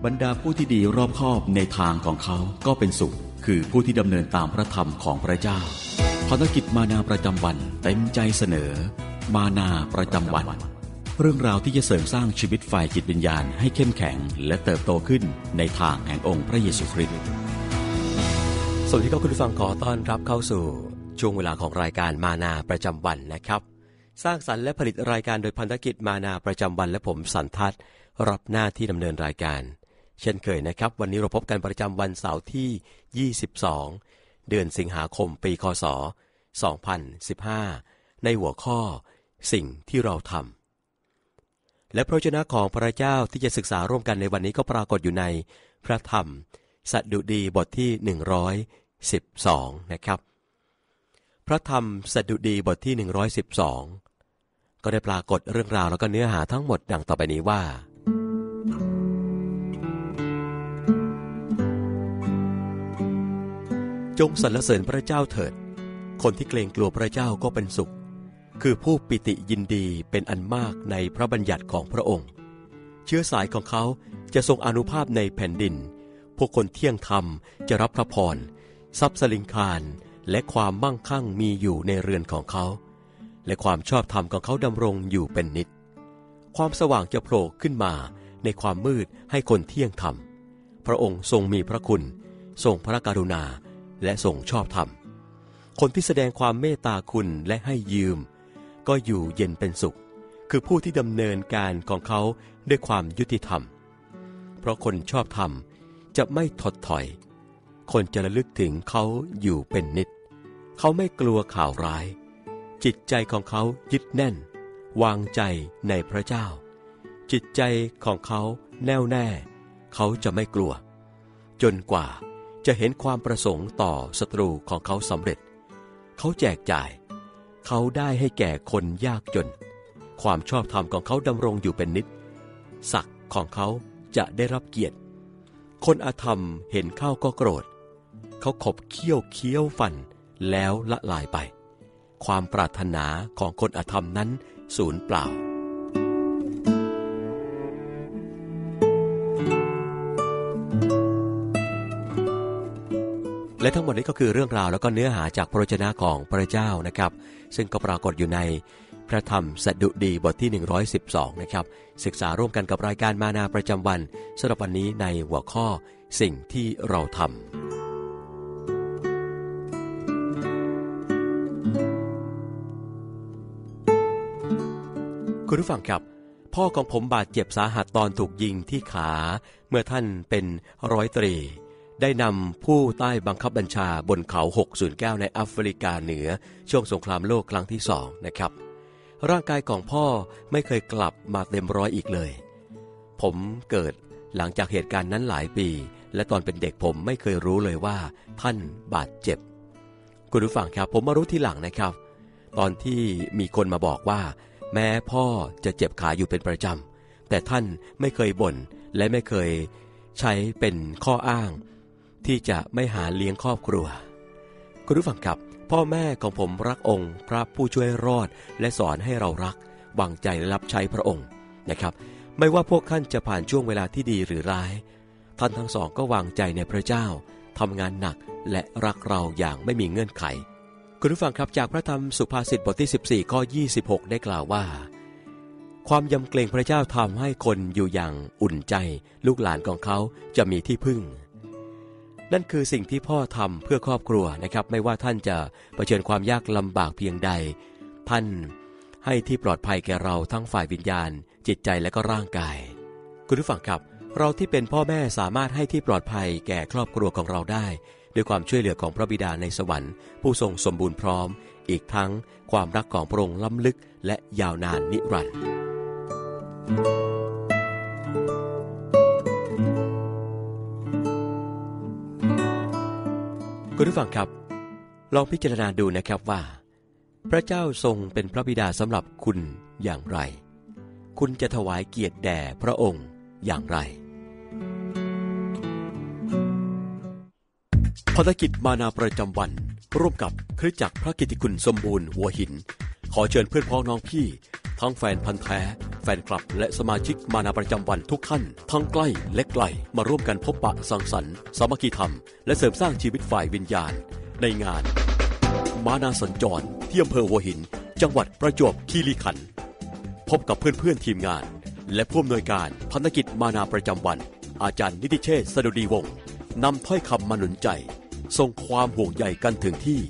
บรรดาผู้ที่ดีรอบคอบในทางของเขาก็เป็นสุขคือผู้ที่ดำเนินตามพระธรรมของพระเจ้าภารกิจมานาประจำวันเต็มใจเสนอมานาประจำวันเรื่องราวที่จะเสริมสร้างชีวิตฝ่ายจิตวิญญาณให้เข้มแข็งและเติบโตขึ้นในทางแห่งองค์พระเยซูคริสต์สวัสดีครับคุณผู้ฟังขอต้อนรับเข้าสู่ช่วงเวลาของรายการมานาประจำวันนะครับสร้างสรรค์และผลิตรายการโดยพันธกิจมานาประจำวันและผมสันทัศน์รับหน้าที่ดำเนินรายการเช่นเคยนะครับวันนี้เราพบกันประจำวันเสาร์ที่22เดือนสิงหาคมปีคศ2015ในหัวข้อสิ่งที่เราทำและพระวจนะของพระเจ้าที่จะศึกษาร่วมกันในวันนี้ก็ปรากฏอยู่ในพระธรรมสดุดีบทที่112นะครับพระธรรมสดุดีบทที่112ก็ได้ปรากฏเรื่องราวแล้วก็เนื้อหาทั้งหมดดังต่อไปนี้ว่าจงสรรเสริญพระเจ้าเถิดคนที่เกรงกลัวพระเจ้าก็เป็นสุขคือผู้ปิติยินดีเป็นอันมากในพระบัญญัติของพระองค์เชื้อสายของเขาจะทรงอานุภาพในแผ่นดินพวกคนเที่ยงธรรมจะรับพระพรทรัพย์สลิงคารและความมั่งคั่งมีอยู่ในเรือนของเขาและความชอบธรรมของเขาดำรงอยู่เป็นนิจความสว่างจะโผล่ขึ้นมาในความมืดให้คนเที่ยงธรรมพระองค์ทรงมีพระคุณทรงพระกรุณาและทรงชอบธรรมคนที่แสดงความเมตตาคุณและให้ยืมก็อยู่เย็นเป็นสุขคือผู้ที่ดำเนินการของเขาด้วยความยุติธรรมเพราะคนชอบธรรมจะไม่ถดถอยคนจะระลึกถึงเขาอยู่เป็นนิจเขาไม่กลัวข่าวร้ายจิตใจของเขายึดแน่นวางใจในพระเจ้าจิตใจของเขาแน่วแน่เขาจะไม่กลัวจนกว่าจะเห็นความประสงค์ต่อศัตรูของเขาสำเร็จเขาแจกจ่ายเขาได้ให้แก่คนยากจนความชอบธรรมของเขาดำรงอยู่เป็นนิจศักดิ์ของเขาจะได้รับเกียรติคนอธรรมเห็นเข้าก็โกรธเขาขบเคี้ยวฟันแล้วละลายไปความปรารถนาของคนอธรรมนั้นสูญเปล่าและทั้งหมดนี้ก็คือเรื่องราวแล้วก็เนื้อหาจากพระวจนะของพระเจ้านะครับซึ่งก็ปรากฏอยู่ในพระธรรมสดุดีบทที่112นะครับศึกษาร่วมกันกับรายการมานาประจำวันสำหรับวันนี้ในหัวข้อสิ่งที่เราทำคุณผู้ฟังครับพ่อของผมบาดเจ็บสาหัสตอนถูกยิงที่ขาเมื่อท่านเป็นร้อยตรีได้นำผู้ใต้บังคับบัญชาบนเขา609ในแอฟริกาเหนือช่วงสงครามโลกครั้งที่2นะครับร่างกายของพ่อไม่เคยกลับมาเต็มร้อยอีกเลยผมเกิดหลังจากเหตุการณ์นั้นหลายปีและตอนเป็นเด็กผมไม่เคยรู้เลยว่าท่านบาดเจ็บคุณผู้ฟังครับผมมารู้ทีหลังนะครับตอนที่มีคนมาบอกว่าแม้พ่อจะเจ็บขาอยู่เป็นประจำแต่ท่านไม่เคยบ่นและไม่เคยใช้เป็นข้ออ้างที่จะไม่หาเลี้ยงครอบครัวคุณผู้ฟังครับพ่อแม่ของผมรักองค์พระผู้ช่วยรอดและสอนให้เรารักวางใจและรับใช้พระองค์นะครับไม่ว่าพวกท่านจะผ่านช่วงเวลาที่ดีหรือร้ายท่านทั้งสองก็วางใจในพระเจ้าทำงานหนักและรักเราอย่างไม่มีเงื่อนไขคุณผู้ฟังครับจากพระธรรมสุภาษิตบทที่14ข้อ26ได้กล่าวว่าความยำเกรงพระเจ้าทำให้คนอยู่อย่างอุ่นใจลูกหลานของเขาจะมีที่พึ่งนั่นคือสิ่งที่พ่อทำเพื่อครอบครัวนะครับไม่ว่าท่านจะเผชิญความยากลำบากเพียงใดท่านให้ที่ปลอดภัยแก่เราทั้งฝ่ายวิญญาณจิตใจและก็ร่างกายคุณผู้ฟังครับเราที่เป็นพ่อแม่สามารถให้ที่ปลอดภัยแก่ครอบครัวของเราได้ด้วยความช่วยเหลือของพระบิดาในสวรรค์ผู้ทรงสมบูรณ์พร้อมอีกทั้งความรักของพระองค์ล้ำลึกและยาวนานนิรันดร์คุณผู้ฟังครับลองพิจารณาดูนะครับว่าพระเจ้าทรงเป็นพระบิดาสำหรับคุณอย่างไรคุณจะถวายเกียรติแด่พระองค์อย่างไรภารกิจมานาประจำวันร่วมกับคริสตจักรพระกิตติคุณสมบูรณ์หัวหินขอเชิญเพื่อนพ้องน้องพี่ทั้งแฟนพันธุ์แท้แฟ นคลับและสมาชิกมานาประจำวันทุกท่านทั้งใกล้และไกลมาร่วมกันพบปะสังสรรค์สามัคคีธรรมและเสริมสร้างชีวิตฝ่ายวิญญาณในงานมานาสัญจรที่อำเภอหัวหินจังหวัดประจวบคีรีขันธ์พบกับเพื่อนๆทีมงานและผู้อำนวยการพันธกิจมานาประจำวันอาจารย์นิติเชษฐ์สดุดีวงศ์นำถ้อยคำมาหนุนใจส่งความห่วงใยกันถึงที่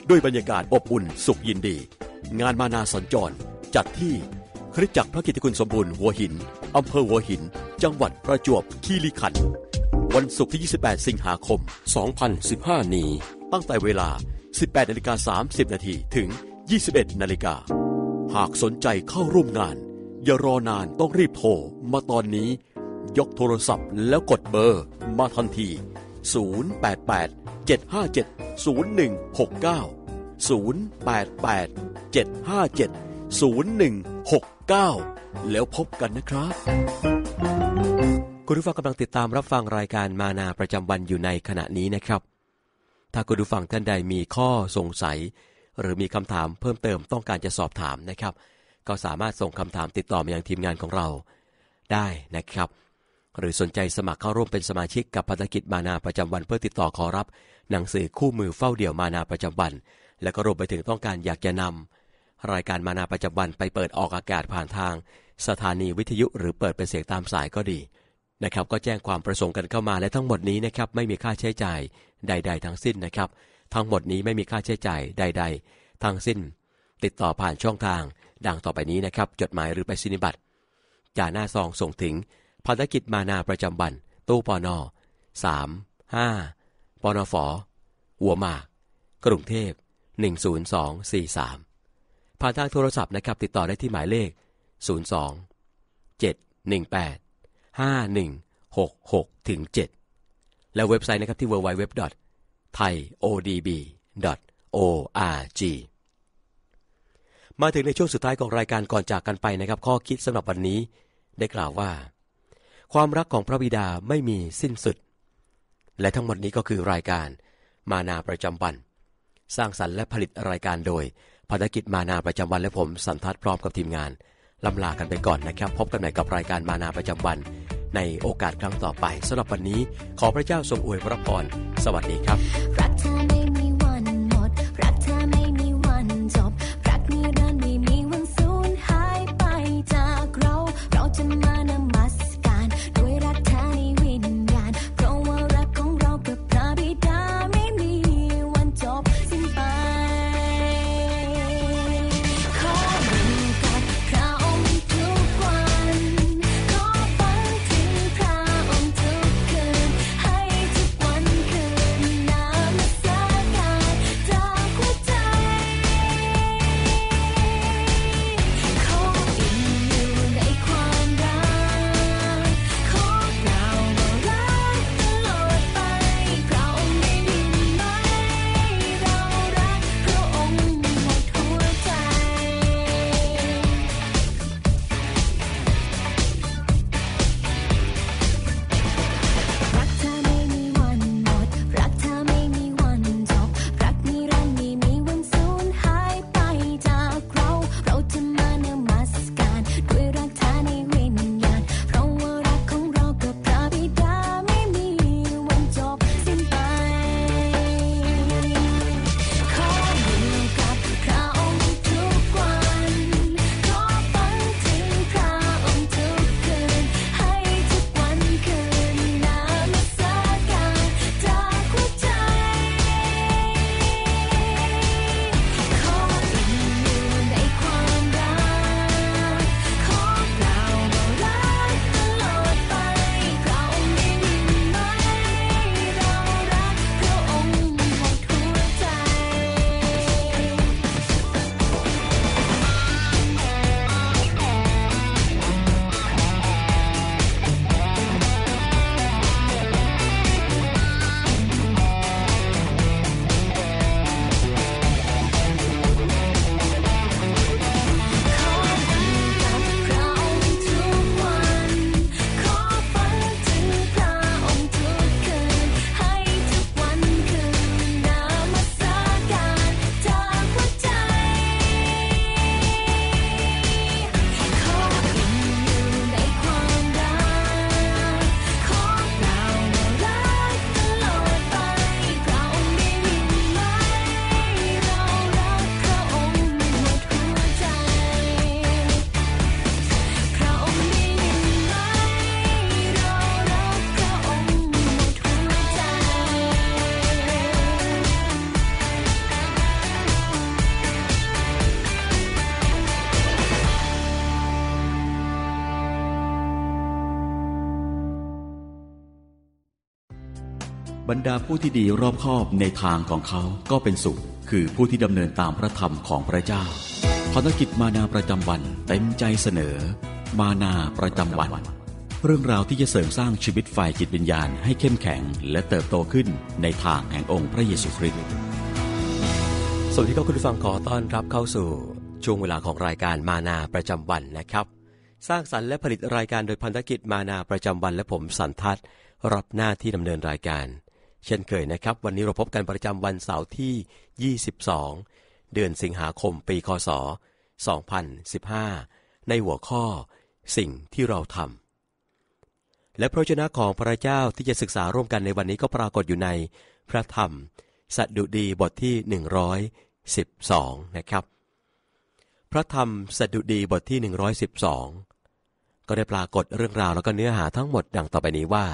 ด้วยบรรยากาศอบอุ่นสุขยินดีงานมานาสัญจรจัดที่คริสตจักรพระกิตติคุณสมบูรณ์หัวหินอำเภอหัวหินจังหวัดประจวบคีรีขันธ์วันศุกร์ที่ 28 สิงหาคม 2015 นี้ตั้งแต่เวลา 18:30 น.ถึง 21:00 น.หากสนใจเข้าร่วมงานอย่ารอนานต้องรีบโทรมาตอนนี้ยกโทรศัพท์แล้วกดเบอร์มาทันที 088-757-0169 แล้วพบกันนะครับคุณผู้ฟังกำลังติดตามรับฟังรายการมานาประจำวันอยู่ในขณะนี้นะครับถ้าคุณผู้ฟังท่านใดมีข้อสงสัยหรือมีคำถามเพิ่มเติมต้องการจะสอบถามนะครับก็สามารถส่งคำถามติดต่อมายังทีมงานของเราได้นะครับหรือสนใจสมัครเข้าร่วมเป็นสมาชิกกับพันธกิจมานาประจำวันเพื่อติดต่อขอรับหนังสือคู่มือเฝ้าเดี่ยวมานาประจำวันและก็รวมไปถึงต้องการอยากจะนำรายการมานาประจำวันไปเปิดออกอากาศผ่านทางสถานีวิทยุหรือเปิดเป็นเสียงตามสายก็ดีนะครับก็แจ้งความประสงค์กันเข้ามาและทั้งหมดนี้นะครับไม่มีค่าใช้จ่ายใดๆทั้งสิ้นนะครับทั้งหมดนี้ไม่มีค่าใช้จ่ายใดๆทั้งสิ้นติดต่อผ่านช่องทางดังต่อไปนี้นะครับจดหมายหรือไปรษณียบัตรจ่าหน้าซองส่งถึงพันธกิจมานาประจำวันตู้ปน35ปนฝหัวหมากกรุงเทพ10243ผ่านทางโทรศัพท์นะครับติดต่อได้ที่หมายเลข02-718-5166-7และเว็บไซต์นะครับที่ www.thaiodb.org มาถึงในช่วงสุดท้ายของรายการก่อนจากกันไปนะครับข้อคิดสำหรับวันนี้ได้กล่าวว่าความรักของพระบิดาไม่มีสิ้นสุดและทั้งหมดนี้ก็คือรายการมานาประจำวันสร้างสรรค์และผลิตรายการโดยพันธกิจมานาประจำวันและผมสันทัศน์พร้อมกับทีมงานล่ำลากันไปก่อนนะครับพบกันใหม่กับรายการมานาประจำวันในโอกาสครั้งต่อไปสำหรับวันนี้ขอพระเจ้าทรงอวยพระพรสวัสดีครับรักเธอไม่มีวันหมดรักเธอไม่มีวันจบรักนิรันดร์ไม่มีวันสูญหายไปจากเราจะมานมัสการด้วยรักเธอในวิญญาณเพราะว่ารักของเรากับพระบิดาไม่มีวันจบสิ้นไปขออยู่กับพระองค์ทุกวันขอฝันถึงพระองค์ทุกคืนให้ทุกวันคืนนมัส บรรดาผู้ที่ดีรอบคอบในทางของเขาก็เป็นสุขคือผู้ที่ดำเนินตามพระธรรมของพระเจ้าภารกิจมานาประจำวันเต็มใจเสนอมานาประจำวันเรื่องราวที่จะเสริมสร้างชีวิตฝ่ายจิตวิญญาณให้เข้มแข็งและเติบโตขึ้นในทางแห่งองค์พระเยซูคริสต์สวัสดีครับคุณผู้ฟังขอต้อนรับเข้าสู่ช่วงเวลาของรายการมานาประจำวันนะครับสร้างสรรค์และผลิตรายการโดยพันธกิจมานาประจำวันและผมสันทัศน์รับหน้าที่ดำเนินรายการเช่นเคยนะครับวันนี้เราพบกันประจำวันเสาร์ที่22เดือนสิงหาคมปีคศ2015ในหัวข้อสิ่งที่เราทำและพระวจนะของพระเจ้าที่จะศึกษาร่วมกันในวันนี้ก็ปรากฏอยู่ในพระธรรมสดุดีบทที่112นะครับพระธรรมสดุดีบทที่112ก็ได้ปรากฏเรื่องราวแล้วก็เนื้อหาทั้งหมดดังต่อไปนี้ว่า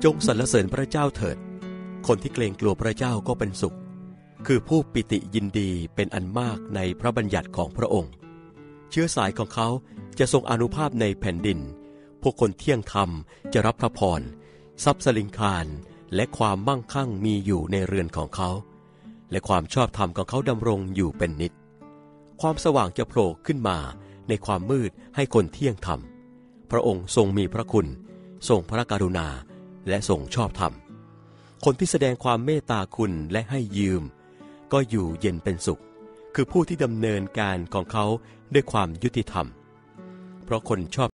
จงสรรเสริญพระเจ้าเถิดคนที่เกรงกลัวพระเจ้าก็เป็นสุขคือผู้ปิติยินดีเป็นอันมากในพระบัญญัติของพระองค์เชื้อสายของเขาจะทรงอานุภาพในแผ่นดินพวกคนเที่ยงธรรมจะรับพระพรทรัพย์สลิงคารและความมั่งคั่งมีอยู่ในเรือนของเขาและความชอบธรรมของเขาดำรงอยู่เป็นนิจความสว่างจะโผล่ขึ้นมาในความมืดให้คนเที่ยงธรรมพระองค์ทรงมีพระคุณทรงพระกรุณาและทรงชอบธรรมคนที่แสดงความเมตตาคุณและให้ยืมก็อยู่เย็นเป็นสุขคือผู้ที่ดำเนินการของเขาด้วยความยุติธรรมเพราะคนชอบ